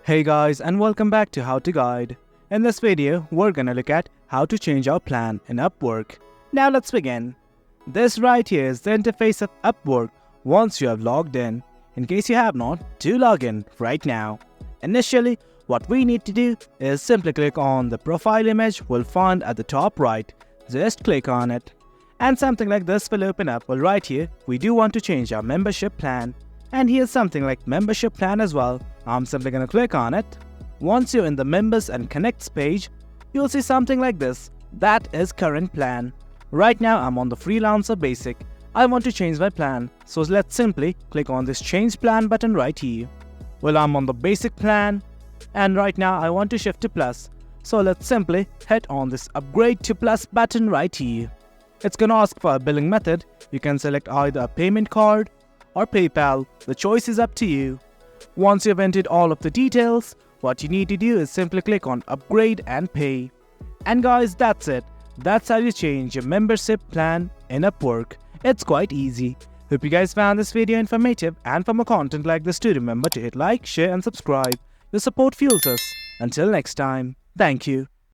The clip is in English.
Hey guys, and welcome back to How to Guide. In this video, we're gonna look at how to change our plan in Upwork. Now let's begin. This right here is the interface of Upwork once you have logged in. In case you have not, do log in right now. Initially, what we need to do is simply click on the profile image we'll find at the top right. Just click on it. And something like this will open up. Well, right here, we do want to change our membership plan. And here's something like membership plan as well. I'm simply gonna click on it. Once you're in the members and connects page, you'll see something like this. That is current plan. Right now I'm on the freelancer basic. I want to change my plan. So let's simply click on this change plan button right here. Well, I'm on the basic plan. And right now I want to shift to plus. So let's simply hit on this upgrade to plus button right here. It's gonna ask for a billing method. You can select either a payment card or PayPal. The choice is up to you. Once you've entered all of the details, what you need to do is simply click on upgrade and pay. And guys, that's it. That's how you change your membership plan in Upwork. It's quite easy. Hope you guys found this video informative, and for more content like this, do remember to hit like, share and subscribe. Your support fuels us. Until next time, thank you.